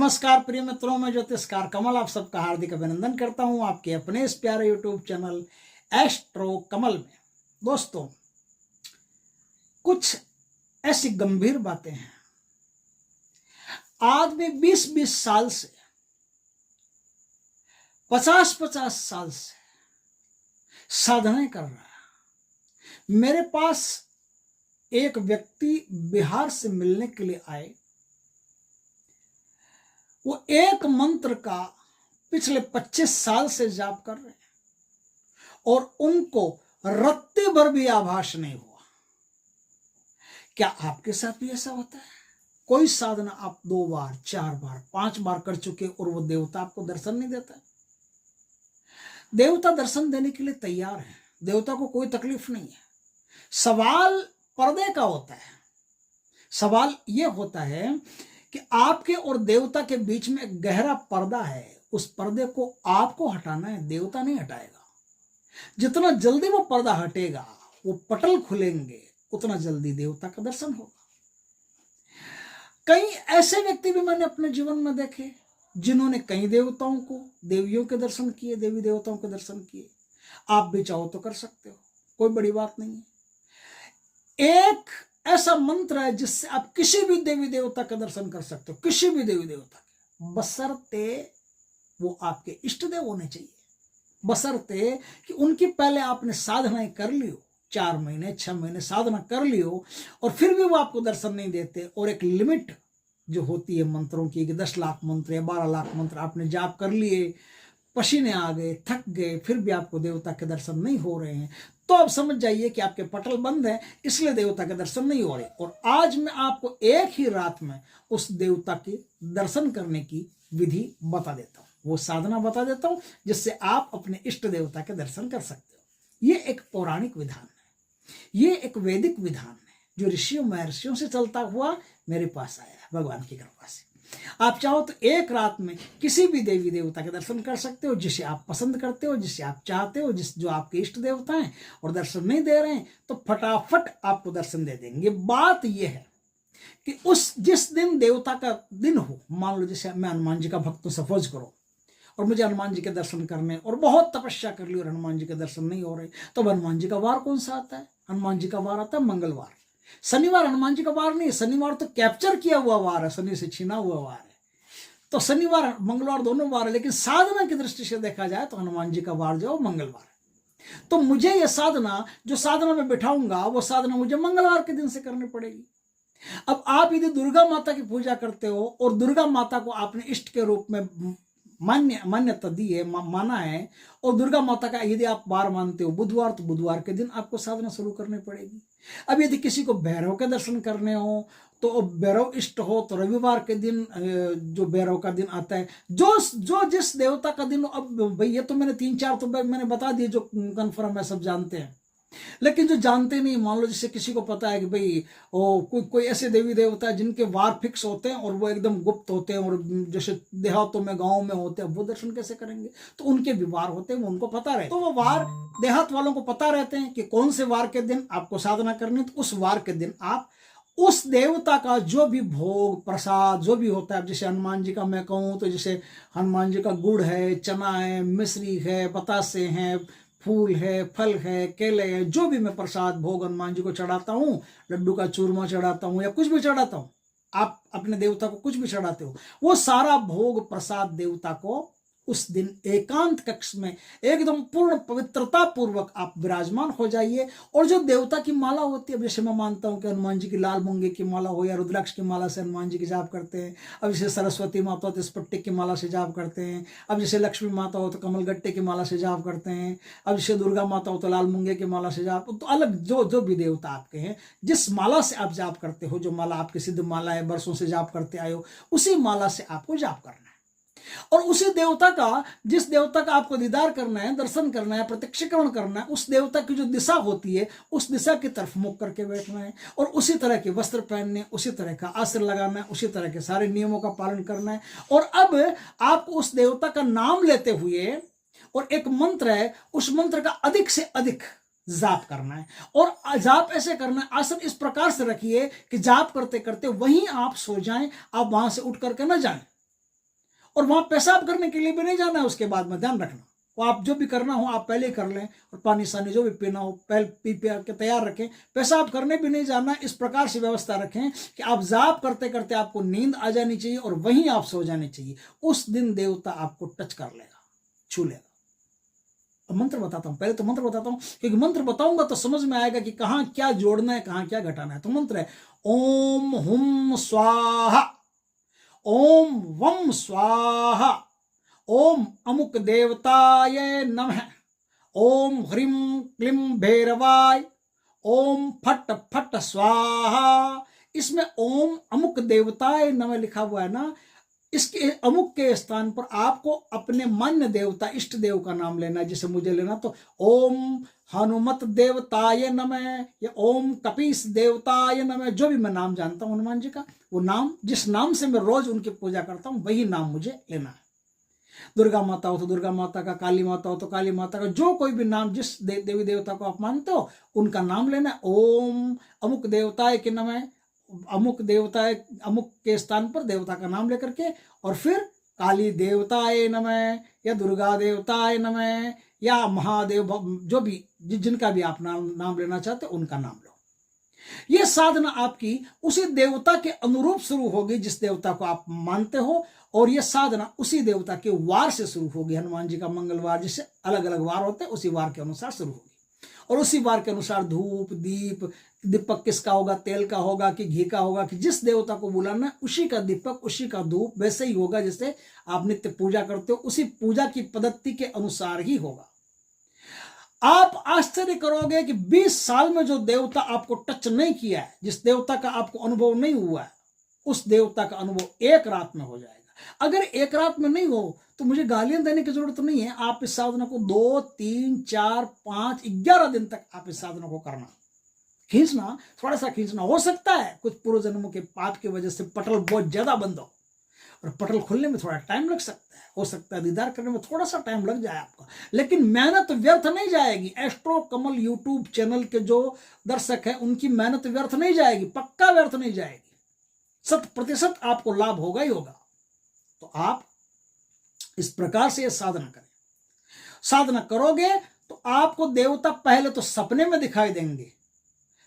नमस्कार प्रिय मित्रों, मैं ज्योतिषकार कमल आप सबका हार्दिक अभिनंदन करता हूं आपके अपने इस प्यारे यूट्यूब चैनल एस्ट्रो कमल में। दोस्तों, कुछ ऐसी गंभीर बातें हैं। आदमी 20-20 साल से 50-50 साल से साधनाएं कर रहा है। मेरे पास एक व्यक्ति बिहार से मिलने के लिए आए। वो एक मंत्र का पिछले 25 साल से जाप कर रहे हैं और उनको रत्ते भर भी आभास नहीं हुआ। क्या आपके साथ भी ऐसा होता है? कोई साधना आप 2 बार, 4 बार, 5 बार कर चुके और वो देवता आपको दर्शन नहीं देता? देवता दर्शन देने के लिए तैयार है, देवता को कोई तकलीफ नहीं है। सवाल पर्दे का होता है। सवाल यह होता है कि आपके और देवता के बीच में एक गहरा पर्दा है। उस पर्दे को आपको हटाना है, देवता नहीं हटाएगा। जितना जल्दी वो पर्दा हटेगा, वो पटल खुलेंगे, उतना जल्दी देवता का दर्शन होगा। कई ऐसे व्यक्ति भी मैंने अपने जीवन में देखे जिन्होंने कई देवताओं को, देवियों के दर्शन किए, देवी देवताओं के दर्शन किए। आप भी चाहो तो कर सकते हो, कोई बड़ी बात नहीं है। एक ऐसा मंत्र है जिससे आप किसी भी देवी देवता का दर्शन कर सकते हो, किसी भी देवी देवता के, बशर्ते वो आपके इष्ट देव होने चाहिए। बशर्ते कि उनकी पहले आपने साधनाएं कर ली हो, 4 महीने 6 महीने साधना कर ली हो और फिर भी वो आपको दर्शन नहीं देते। और एक लिमिट जो होती है मंत्रों की कि 10 लाख मंत्र या 12 लाख मंत्र आपने जाप कर लिए, पसीने आ गए, थक गए, फिर भी आपको देवता के दर्शन नहीं हो रहे हैं, तो आप समझ जाइए कि आपके पटल बंद है, इसलिए देवता के दर्शन नहीं हो रहे। और आज मैं आपको एक ही रात में उस देवता के दर्शन करने की विधि बता देता हूँ, वो साधना बता देता हूँ जिससे आप अपने इष्ट देवता के दर्शन कर सकते हो। ये एक पौराणिक विधान है, ये एक वैदिक विधान है जो ऋषियों महर्षियों से चलता हुआ मेरे पास आया है भगवान की कृपा से। आप चाहो तो एक रात में किसी भी देवी देवता के दर्शन कर सकते हो जिसे आप पसंद करते हो, जिसे आप चाहते हो, जो आपके इष्ट देवता हैं। और दर्शन नहीं दे रहे हैं तो फटाफट आपको दर्शन दे देंगे। बात यह है कि जिस दिन देवता का दिन हो, मान लो जैसे मैं हनुमान जी का भक्त हूं, सपोज करो, और मुझे हनुमान जी के दर्शन करने और बहुत तपस्या कर ली और हनुमान जी के दर्शन नहीं हो रहे, तो हनुमान जी का वार कौन सा आता है? हनुमान जी का वार आता है मंगलवार। शनिवार हनुमान जी का वार नहीं है, शनिवार तो कैप्चर किया हुआ वार है, शनि से छीना हुआ वार है। तो शनिवार मंगलवार दोनों वार है, लेकिन साधना की दृष्टि से देखा जाए तो हनुमान जी का वार जो मंगलवार है। तो मुझे यह साधना, जो साधना में बिठाऊंगा, वो साधना मुझे मंगलवार के दिन से करनी पड़ेगी। अब आप यदि दुर्गा माता की पूजा करते हो और दुर्गा माता को आपने इष्ट के रूप में मान्यता दी है, माना है, और दुर्गा माता का यदि आप वार मानते हो बुधवार, तो बुधवार के दिन आपको साधना शुरू करनी पड़ेगी। अब यदि किसी को भैरव के दर्शन करने हो तो भैरव इष्ट हो तो रविवार के दिन जो भैरव का दिन आता है, जो जिस देवता का दिन। अब भाई ये तो मैंने 3-4 तो मैंने बता दिए जो कन्फर्म है, सब जानते हैं। लेकिन जो जानते नहीं, मान लो जैसे किसी को पता है कि भाई कोई ऐसे देवी देवता है जिनके वार फिक्स होते हैं और वो एकदम गुप्त होते हैं और जैसे देहातों में, गाँव में होते हैं, वो दर्शन कैसे करेंगे? तो उनके भी वार होते हैं, वो उनको पता रहता है। तो वो वार देहात वालों को पता रहते हैं कि कौन से वार के दिन आपको साधना करनी है। तो उस वार के दिन आप उस देवता का जो भी भोग प्रसाद जो भी होता है, जैसे हनुमान जी का मैं कहूँ तो जैसे हनुमान जी का गुड़ है, चना है, मिश्री है, बतासे हैं, फूल है, फल है, केले है, जो भी मैं प्रसाद भोग हनुमान जी को चढ़ाता हूँ, लड्डू का चूरमा चढ़ाता हूँ या कुछ भी चढ़ाता हूँ, आप अपने देवता को कुछ भी चढ़ाते हो, वो सारा भोग प्रसाद देवता को उस दिन एकांत कक्ष में एकदम पूर्ण पवित्रता पूर्वक आप विराजमान हो जाइए। और जो देवता की माला होती है, जैसे मैं मानता हूं कि हनुमान जी की लाल मूंगे की माला हो या रुद्राक्ष की माला से हनुमान जी की जाप करते हैं। अब जैसे सरस्वती माता हो तो स्फटिक की माला से जाप करते हैं। अब जैसे लक्ष्मी माता हो तो कमलगट्टे की माला से जाप करते हैं। अब जैसे दुर्गा माता हो तो लाल मूंगे की माला से जाप। तो अलग जो भी देवता आपके हैं, जिस माला से आप जाप करते हो, जो माला आपकी सिद्ध माला है, बरसों से जाप करते आए हो, उसी माला से आपको जाप करना है। और उसी देवता का, जिस देवता का आपको दीदार करना है, दर्शन करना है, प्रत्यक्षीकरण करना है, उस देवता की जो दिशा होती है, उस दिशा की तरफ मुख करके बैठना है और उसी तरह के वस्त्र पहनने, उसी तरह का आसन लगाना है, उसी तरह के सारे नियमों का पालन करना है। और अब आपको उस देवता का नाम लेते हुए, और एक मंत्र है, उस मंत्र का अधिक से अधिक जाप करना है। और जाप ऐसे करना है, आसन इस प्रकार से रखिए कि जाप करते करते वहीं आप सो जाएं, आप वहां से उठ करके न जाएं। और वहां पेशाब करने के लिए भी नहीं जाना है उसके बाद में, ध्यान रखना। वो आप जो भी करना हो आप पहले ही कर लें, और पानी सानी जो भी पीना हो पहले पी के तैयार रखें। पेशाब करने भी नहीं जाना, इस प्रकार से व्यवस्था रखें कि आप जाप करते करते आपको नींद आ जानी चाहिए और वहीं आप सो जानी चाहिए। उस दिन देवता आपको टच कर लेगा, छू लेगा। अब मंत्र बताता हूं, पहले तो मंत्र बताता हूं, क्योंकि मंत्र बताऊंगा तो समझ में आएगा कि कहां क्या जोड़ना है, कहां क्या घटाना है। तो मंत्र है ओम हुम स्वाहा, ओम वम स्वाहा, ओम अमुक देवताय नमः, ओम ह्रीं क्लीं भैरवाय, ओम फट फट स्वाहा। इसमें ओम अमुक देवताय नमः लिखा हुआ है ना, इसके अमुक के स्थान पर आपको अपने मान्य देवता इष्ट देव का नाम लेना है। जैसे मुझे लेना तो ओम हनुमत देवताय नमः या ओम कपीस देवताय नमः, जो भी मैं नाम जानता हूं हनुमान जी का, वो नाम जिस नाम से मैं रोज उनकी पूजा करता हूं वही नाम मुझे लेना है। दुर्गा माता हो तो दुर्गा माता का, काली माता हो तो काली माता का, जो कोई भी नाम जिस देवी देवता को आप मानते हो उनका नाम लेना है। ओम अमुक देवताय के नमः, अमुक देवता अमुक के स्थान पर देवता का नाम लेकर के, और फिर काली देवताय नमः या दुर्गा देवताय नमः या महादेव, जो भी जिनका भी आप नाम लेना चाहते हो उनका नाम लो। यह साधना आपकी उसी देवता के अनुरूप शुरू होगी जिस देवता को आप मानते हो, और यह साधना उसी देवता के वार से शुरू होगी। हनुमान जी का मंगलवार जैसे अलग अलग वार होते हैं उसी वार के अनुसार शुरू होगी, और उसी वार के अनुसार धूप दीप, दीपक किसका होगा, तेल का होगा कि घी का होगा, कि जिस देवता को बुलाना उसी का दीपक उसी का धूप वैसे ही होगा जैसे आप नित्य पूजा करते हो, उसी पूजा की पद्धति के अनुसार ही होगा। आप आश्चर्य करोगे कि 20 साल में जो देवता आपको टच नहीं किया है, जिस देवता का आपको अनुभव नहीं हुआ है, उस देवता का अनुभव एक रात में हो जाएगा। अगर एक रात में नहीं हो तो मुझे गालियां देने की जरूरत नहीं है। आप इस साधना को 2, 3, 4, 5, 11 दिन तक आप इस साधना को करना, खींचना, थोड़ा सा खींचना। हो सकता है कुछ पूर्व जन्मों के पाप की वजह से पटल बहुत ज्यादा बंद हो, और पटल खुलने में थोड़ा टाइम लग सकता है, हो सकता है दीदार करने में थोड़ा सा टाइम लग जाए आपका, लेकिन मेहनत व्यर्थ नहीं जाएगी। एस्ट्रो कमल यूट्यूब चैनल के जो दर्शक हैं उनकी मेहनत व्यर्थ नहीं जाएगी, पक्का व्यर्थ नहीं जाएगी, 100% आपको लाभ होगा ही होगा। तो आप इस प्रकार से यह साधना करें। साधना करोगे तो आपको देवता पहले तो सपने में दिखाई देंगे।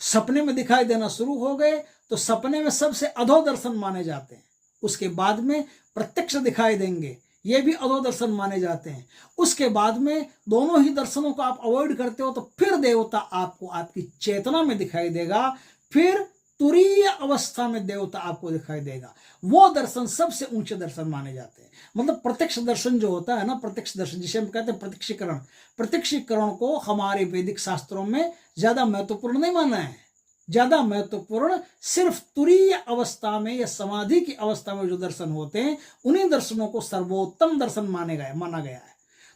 सपने में दिखाई देना शुरू हो गए तो सपने में सबसे अधो दर्शन माने जाते हैं। उसके बाद में प्रत्यक्ष दिखाई देंगे, ये भी अधो दर्शन माने जाते हैं। उसके बाद में दोनों ही दर्शनों को आप अवॉइड करते हो तो फिर देवता आपको आपकी चेतना में दिखाई देगा, फिर तुरीय अवस्था में देवता आपको दिखाई देगा। वो दर्शन सबसे ऊंचे दर्शन माने जाते हैं। मतलब प्रत्यक्ष दर्शन जो होता है ना, प्रत्यक्ष दर्शन जिसे हम कहते हैं प्रत्यक्षीकरण, प्रत्यक्षीकरण को हमारे वैदिक शास्त्रों में ज्यादा महत्वपूर्ण नहीं माना है। ज्यादा महत्वपूर्ण सिर्फ तुरीय अवस्था में या समाधि की अवस्था में जो दर्शन होते हैं उन्हीं दर्शनों को सर्वोत्तम दर्शन माना गया है।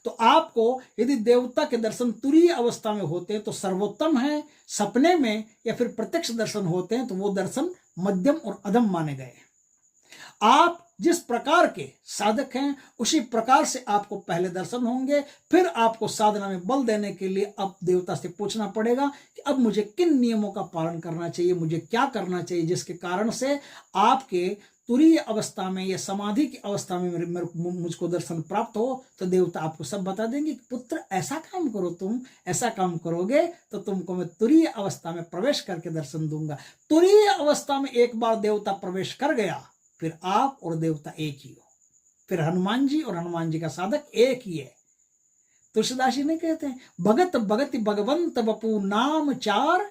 तो आपको यदि देवता के दर्शन तुरीय अवस्था में होते हैं तो सर्वोत्तम है, सपने में या फिर प्रत्यक्ष दर्शन होते हैं तो वो दर्शन मध्यम और अधम माने गए। आप जिस प्रकार के साधक हैं उसी प्रकार से आपको पहले दर्शन होंगे, फिर आपको साधना में बल देने के लिए अब देवता से पूछना पड़ेगा कि अब मुझे किन नियमों का पालन करना चाहिए, मुझे क्या करना चाहिए, जिसके कारण से आपके तुरीय अवस्था में या समाधि की अवस्था में मुझको दर्शन प्राप्त हो। तो देवता आपको सब बता देंगे कि पुत्र ऐसा काम करो, तुम ऐसा काम करोगे तो तुमको मैं तुरीय अवस्था में प्रवेश करके दर्शन दूंगा। तुरीय अवस्था में एक बार देवता प्रवेश कर गया फिर आप और देवता एक ही हो, फिर हनुमान जी और हनुमान जी का साधक एक ही है। तुलसीदास जी ने कहते हैं भगत भगति भगवंत बपू नाम चार,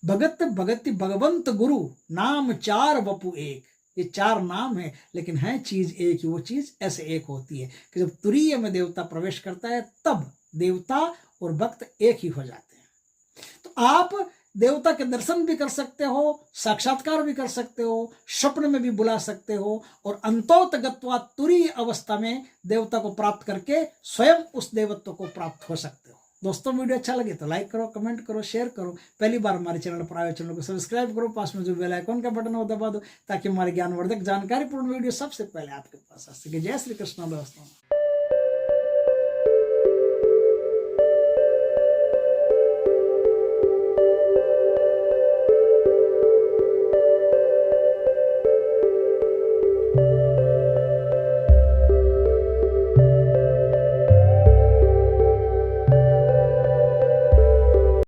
भगत भगति भगवंत गुरु नाम चार वपु एक। ये 4 नाम है लेकिन है चीज एक ही। वो चीज ऐसे एक होती है कि जब तुरीय में देवता प्रवेश करता है तब देवता और भक्त एक ही हो जाते हैं। तो आप देवता के दर्शन भी कर सकते हो, साक्षात्कार भी कर सकते हो, स्वप्न में भी बुला सकते हो, और अंतोतगत्वा तुरीय अवस्था में देवता को प्राप्त करके स्वयं उस देवत्व को प्राप्त हो सकते हो। दोस्तों वीडियो अच्छा लगे तो लाइक करो, कमेंट करो, शेयर करो। पहली बार हमारे चैनल पर आए चैनल को सब्सक्राइब करो, पास में जो बेल आइकन का बटन हो दबा दो ताकि हमारे ज्ञानवर्धक जानकारीपूर्ण वीडियो सबसे पहले आपके पास आ सके। जय श्री कृष्ण दोस्तों।